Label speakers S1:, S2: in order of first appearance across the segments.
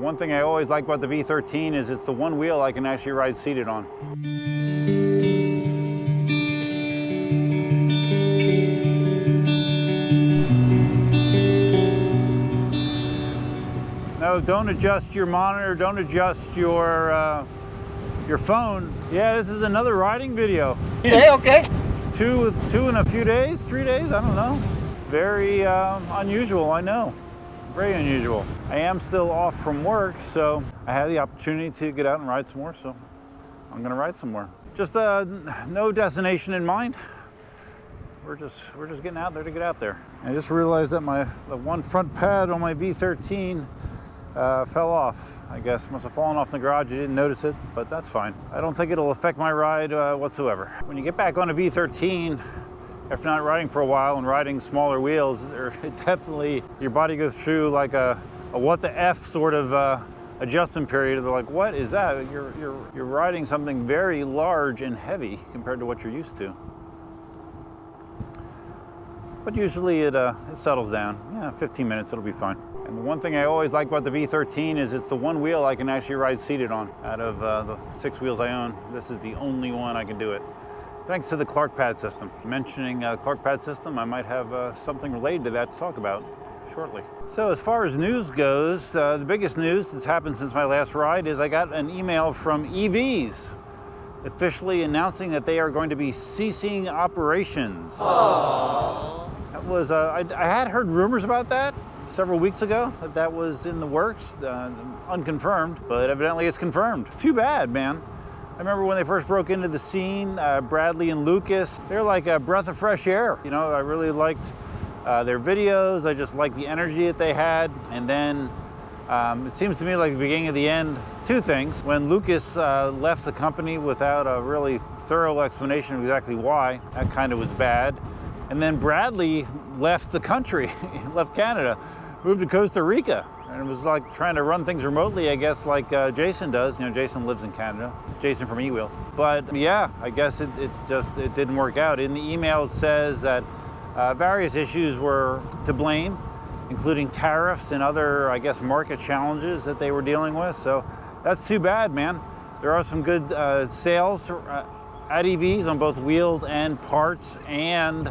S1: one thing I always like about the V13 is it's the one wheel I can actually ride seated on. No, don't adjust your monitor, don't adjust your phone. Yeah, this is another riding video.
S2: Yeah, okay.
S1: Two in a few days, 3 days, I don't know. Very unusual, I know. Very unusual. I am still off from work, so I have the opportunity to get out and ride some more, so I'm gonna ride some more. Just no destination in mind. We're just getting out there to get out there. I just realized that the one front pad on my V13 fell off. I guess must have fallen off in the garage. You didn't notice it, but that's fine. I don't think it'll affect my ride whatsoever. When you get back on a V13, after not riding for a while and riding smaller wheels, it definitely, your body goes through like a what the F sort of adjustment period. They're like, what is that? You're riding something very large and heavy compared to what you're used to. But usually it settles down. Yeah, 15 minutes, it'll be fine. And the one thing I always like about the V13 is it's the one wheel I can actually ride seated on. Out of the 6 wheels I own, this is the only one I can do it. Thanks to the Clark pad system. Mentioning Clark pad system, I might have something related to that to talk about shortly. So as far as news goes, the biggest news that's happened since my last ride is I got an email from Eevee's officially announcing that they are going to be ceasing operations. Aww. That was, I had heard rumors about that several weeks ago, that was in the works, unconfirmed, but evidently it's confirmed. It's too bad, man. I remember when they first broke into the scene, Bradley and Lucas, they're like a breath of fresh air. You know, I really liked their videos. I just liked the energy that they had. And then it seems to me like the beginning of the end, two things. When Lucas left the company without a really thorough explanation of exactly why, that kind of was bad. And then Bradley left the country, left Canada, moved to Costa Rica. And it was like trying to run things remotely, I guess, like Jason does. You know, Jason lives in Canada, Jason from eWheels. But yeah, I guess it didn't work out. In the email, it says that various issues were to blame, including tariffs and other, I guess, market challenges that they were dealing with. So that's too bad, man. There are some good sales at Eevee's on both wheels and parts and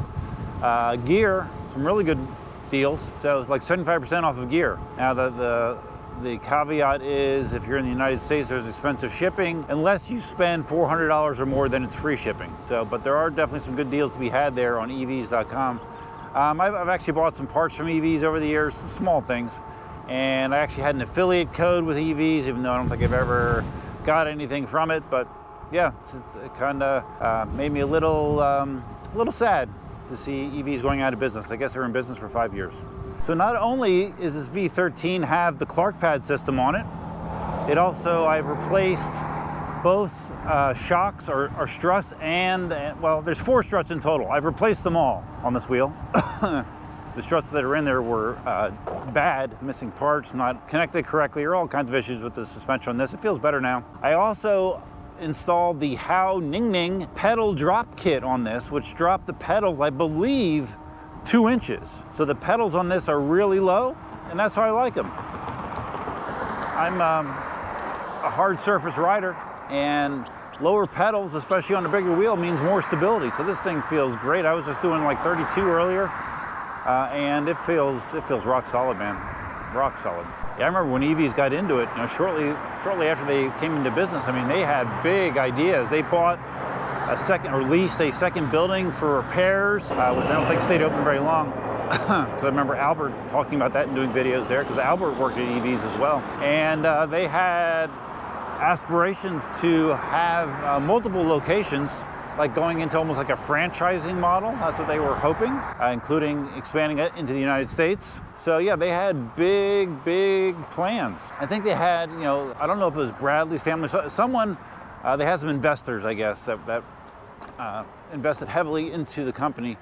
S1: gear. Some really good deals. So it's like 75% off of gear. Now the caveat is if you're in the United States, there's expensive shipping. Unless you spend $400 or more, then it's free shipping. So, but there are definitely some good deals to be had there on eevees.com. I've actually bought some parts from Eevee's over the years, some small things. And I actually had an affiliate code with Eevee's, even though I don't think I've ever got anything from it. But yeah, it kind of made me a little sad to see Eevee's going out of business. I guess they were in business for 5 years. So not only is this V13 have the Clark pad system on it, it also, I've replaced both shocks or struts and, well, there's 4 struts in total. I've replaced them all on this wheel. The struts that are in there were bad, missing parts, not connected correctly, or all kinds of issues with the suspension on this. It feels better now. I also installed the How Ning Ning pedal drop kit on this, which dropped the pedals, I believe, 2 inches. So the pedals on this are really low, and that's how I like them. I'm a hard surface rider, and lower pedals, especially on a bigger wheel, means more stability. So this thing feels great. I was just doing like 32 earlier, and it feels rock solid, man. Rock solid. Yeah, I remember when Eevee's got into it, you know, shortly after they came into business, I mean, they had big ideas. They bought leased a second building for repairs, which I don't think stayed open very long. Because I remember Albert talking about that and doing videos there, because Albert worked at Eevee's as well. And they had aspirations to have multiple locations, like going into almost like a franchising model. That's what they were hoping, including expanding it into the United States. So yeah, they had big plans. I think they had, you know, I don't know if it was Bradley's family, someone, they had some investors, I guess, that invested heavily into the company.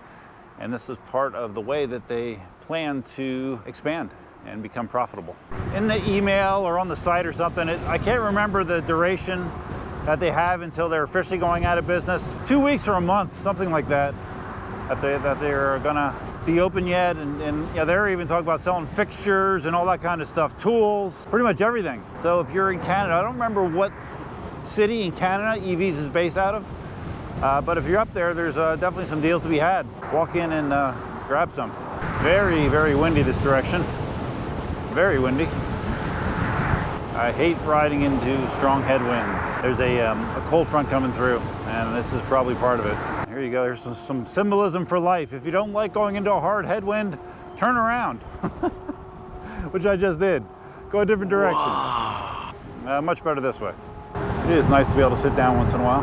S1: And this is part of the way that they plan to expand and become profitable. In the email or on the site or something, I can't remember the duration that they have until they're officially going out of business. 2 weeks or a month, something like that, that they're gonna be open yet, and yeah, they're even talking about selling fixtures and all that kind of stuff, tools, pretty much everything. So if you're in Canada, I don't remember what city in Canada Eevee's is based out of, but if you're up there, there's definitely some deals to be had. Walk in and grab some. Very, very windy this direction. Very windy. I hate riding into strong headwinds. There's a cold front coming through, and this is probably part of it. Here you go, here's some symbolism for life. If you don't like going into a hard headwind, turn around. Which I just did. Go a different direction. Much better this way. It is nice to be able to sit down once in a while.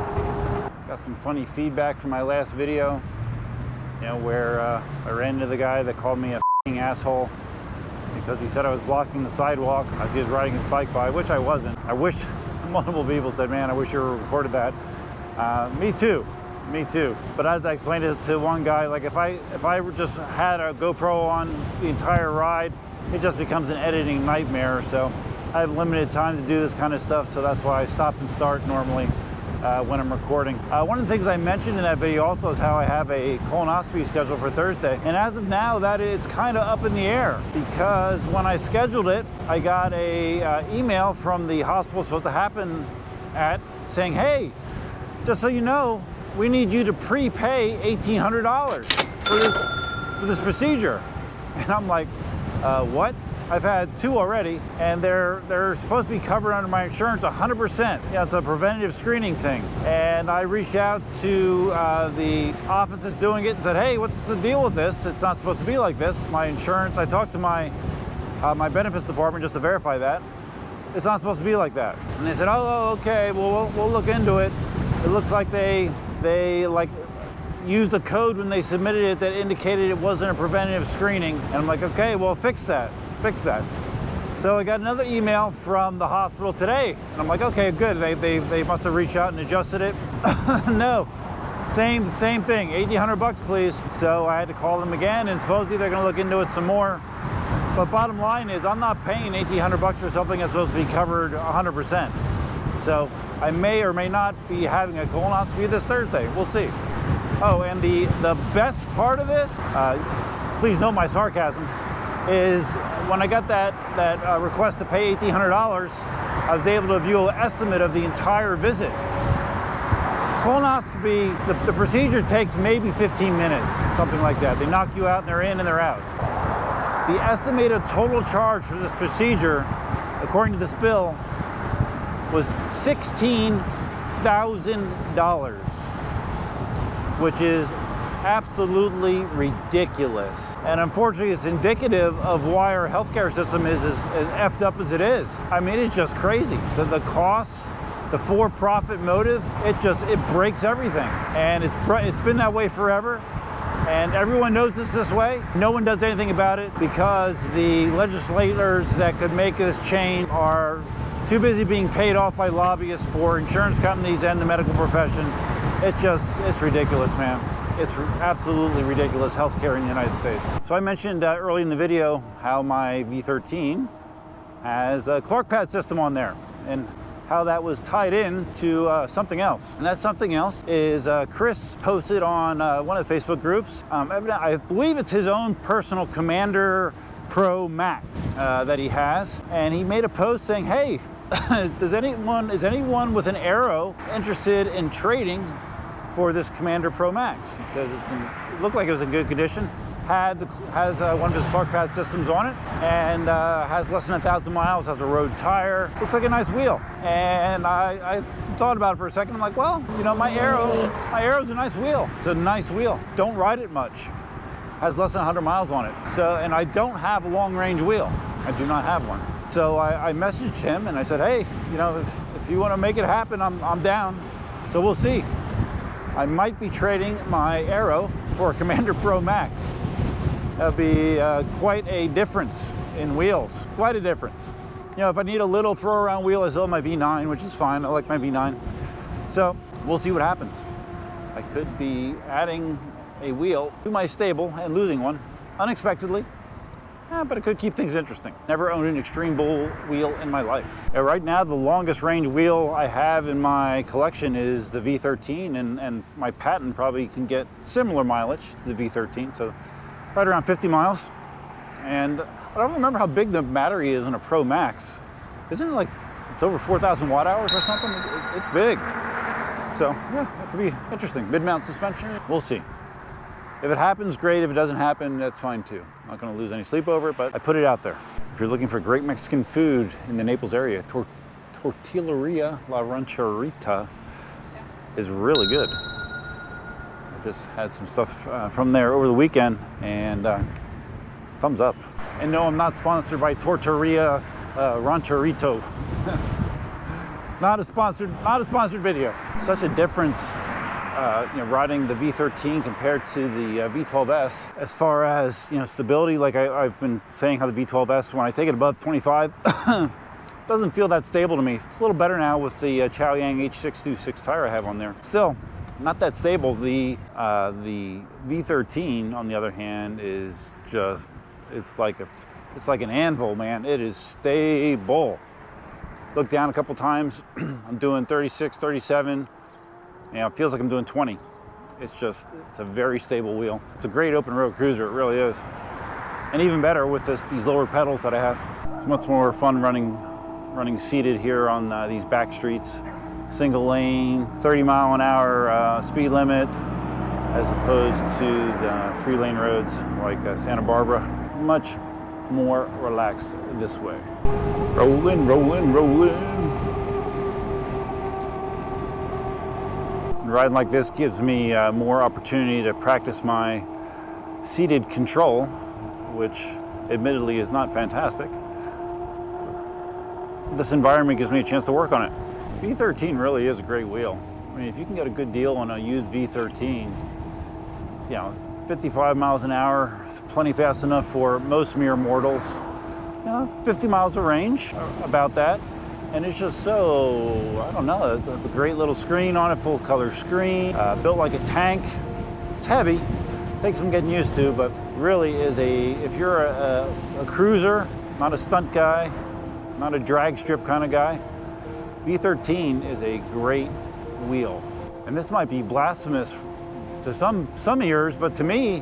S1: Got some funny feedback from my last video, you know, where I ran into the guy that called me a f***ing asshole because he said I was blocking the sidewalk as he was riding his bike by, which I wasn't. I wish multiple people said, man, I wish you recorded that. Me too. But as I explained it to one guy, like if I just had a GoPro on the entire ride, it just becomes an editing nightmare. So I have limited time to do this kind of stuff, so that's why I stop and start normally when I'm recording. One of the things I mentioned in that video also is how I have a colonoscopy scheduled for Thursday. And as of now, that it's kind of up in the air, because when I scheduled it, I got a email from the hospital it's supposed to happen at saying, hey, just so you know, we need you to prepay $1,800 for this procedure. And I'm like, what? I've had 2 already, and they're supposed to be covered under my insurance 100%. Yeah, it's a preventative screening thing. And I reached out to the office that's doing it and said, hey, what's the deal with this? It's not supposed to be like this. My insurance, I talked to my benefits department just to verify that. It's not supposed to be like that. And they said, oh, okay, well, we'll look into it. It looks like they like used a code when they submitted it that indicated it wasn't a preventative screening. And I'm like, okay, well, fix that. So I got another email from the hospital today, and I'm like, okay, good. They must have reached out and adjusted it. No, same thing. $1,800 please. So I had to call them again, and supposedly they're going to look into it some more. But bottom line is, I'm not paying $1,800 for something that's supposed to be covered 100%. So I may or may not be having a colonoscopy this Thursday. We'll see. Oh, and the best part of this, please note my sarcasm, is when I got that request to pay $1,800, I was able to view an estimate of the entire visit. Colonoscopy, the procedure takes maybe 15 minutes, something like that. They knock you out and they're in and they're out. The estimated total charge for this procedure, according to this bill, was $16,000, which is absolutely ridiculous. And unfortunately, it's indicative of why our healthcare system is as effed up as it is. I mean, it's just crazy. The costs, the for-profit motive, it breaks everything. And it's been that way forever. And everyone knows this way. No one does anything about it because the legislators that could make this change are too busy being paid off by lobbyists for insurance companies and the medical profession. It's ridiculous, man. It's absolutely ridiculous healthcare in the United States. So I mentioned early in the video how my V13 has a Clark pad system on there and how that was tied in to something else. And that something else is Chris posted on one of the Facebook groups. I believe it's his own personal Commander Pro Mac that he has. And he made a post saying, hey, is anyone with an Arrow interested in trading for this Commander Pro Max? He says it looked like it was in good condition. Has one of his Clark pad systems on it, and has less than 1,000 miles. Has a road tire. Looks like a nice wheel. And I thought about it for a second. I'm like, well, you know, my Arrow's a nice wheel. It's a nice wheel. Don't ride it much. Has less than 100 miles on it. So, and I don't have a long range wheel. I do not have one. So I messaged him and I said, hey, you know, if you want to make it happen, I'm down. So we'll see. I might be trading my Arrow for a Commander Pro Max. That'll be quite a difference in wheels. Quite a difference. You know, if I need a little throw around wheel, I still have my V9, which is fine. I like my V9. So we'll see what happens. I could be adding a wheel to my stable and losing one unexpectedly. But it could keep things interesting. Never owned an extreme bull wheel in my life. Right now, the longest range wheel I have in my collection is the V13, and my patent probably can get similar mileage to the V13. So right around 50 miles. And I don't remember how big the battery is in a Pro Max. Isn't it like, it's over 4,000 watt hours or something? It's big. So yeah, that could be interesting. Mid-mount suspension, we'll see. If it happens, great. If it doesn't happen, that's fine too. I'm not gonna lose any sleep over it, but I put it out there. If you're looking for great Mexican food in the Naples area, Tortilleria La Rancherita is really good. I just had some stuff from there over the weekend, and thumbs up. And no, I'm not sponsored by Tortilleria Rancherito. Not a sponsored video. Such a difference, riding the V13 compared to the V12S. As far as stability, like I've been saying, how the V12S, when I take it above 25, doesn't feel that stable to me. It's a little better now with the Chaoyang H626 tire I have on there. Still, not that stable. The V13, on the other hand, is just it's like an anvil, man. It is stable. Look down a couple times, I'm doing 36, 37. It feels like I'm doing 20. It's a very stable wheel. It's a great open road cruiser, it really is. And even better with these lower pedals that I have. It's much more fun running seated here on these back streets. Single lane, 30 mile an hour speed limit, as opposed to the 3-lane roads like Santa Barbara. Much more relaxed this way. Rolling, rolling, rolling. Riding like this gives me more opportunity to practice my seated control, which admittedly is not fantastic. This environment gives me a chance to work on it. V13 really is a great wheel. I mean, if you can get a good deal on a used V13, 55 miles an hour, plenty fast enough for most mere mortals. 50 miles of range, about that. And it's just so, I don't know, it's a great little screen on it, full color screen, built like a tank. It's heavy, takes some getting used to, but really is if you're a cruiser, not a stunt guy, not a drag strip kind of guy, V13 is a great wheel. And this might be blasphemous to some ears, but to me,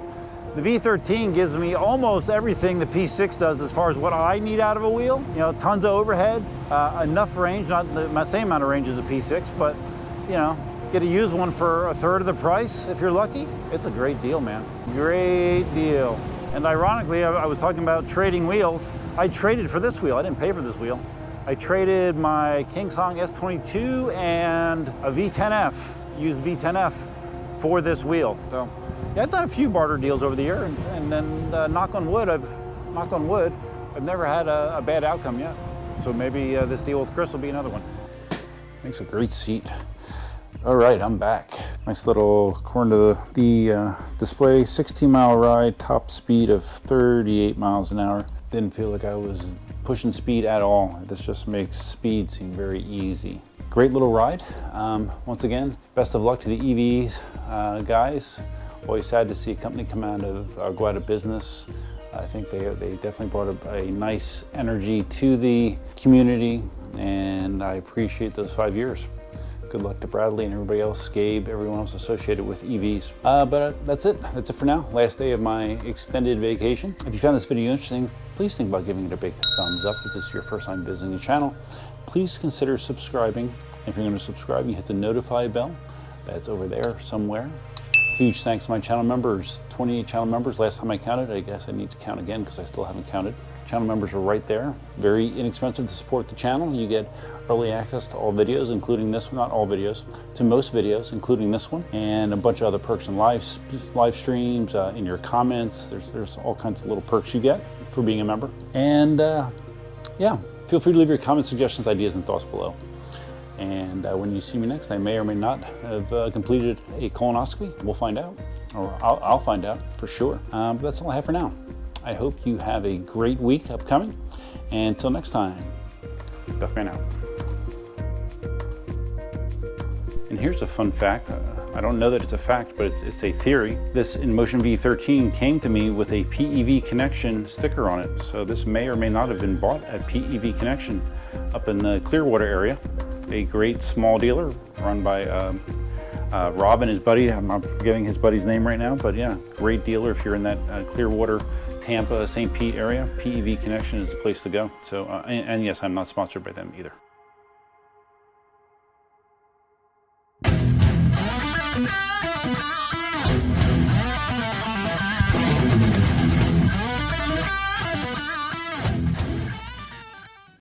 S1: the V13 gives me almost everything the P6 does as far as what I need out of a wheel. Tons of overhead, enough range, not the same amount of range as a P6, but get a used one for a third of the price if you're lucky. It's a great deal, man. Great deal. And ironically, I was talking about trading wheels. I traded for this wheel. I didn't pay for this wheel. I traded my Kingsong S22 and a V10F, used V10F, for this wheel. So yeah, I've done a few barter deals over the year, and then knock on wood, I've never had a bad outcome yet. So maybe this deal with Chris will be another one. Makes a great seat. All right, I'm back. Nice little, according to the display, 16-mile ride, top speed of 38 miles an hour. Didn't feel like I was pushing speed at all. This just makes speed seem very easy. Great little ride. Once again, best of luck to the Eevees guys. Always sad to see a company come go out of business. I think they definitely brought a nice energy to the community, and I appreciate those 5 years. Good luck to Bradley and everybody else, Gabe, everyone else associated with EVs. But that's it. That's it for now. Last day of my extended vacation. If you found this video interesting, please think about giving it a big thumbs up. If this is your first time visiting the channel, please consider subscribing. If you're going to subscribe, you hit the notify bell. That's over there somewhere. Huge thanks to my channel members, 28 channel members. Last time I counted, I guess I need to count again because I still haven't counted. Channel members are right there. Very inexpensive to support the channel. You get early access to all videos, including this one, not all videos, to most videos, including this one, and a bunch of other perks and live streams, in your comments. There's all kinds of little perks you get for being a member. And yeah, feel free to leave your comments, suggestions, ideas, and thoughts below. And when you see me next, I may or may not have completed a colonoscopy. We'll find out, or I'll find out for sure. But that's all I have for now. I hope you have a great week upcoming. And until next time, Duffman out. And here's a fun fact. I don't know that it's a fact, but it's a theory. This Inmotion V13 came to me with a PEV Connection sticker on it. So this may or may not have been bought at PEV Connection up in the Clearwater area. A great small dealer run by Rob and his buddy, I'm not forgetting his buddy's name right now, but yeah, great dealer if you're in that Clearwater, Tampa, St. Pete area. PEV Connection is the place to go. So, and yes, I'm not sponsored by them either.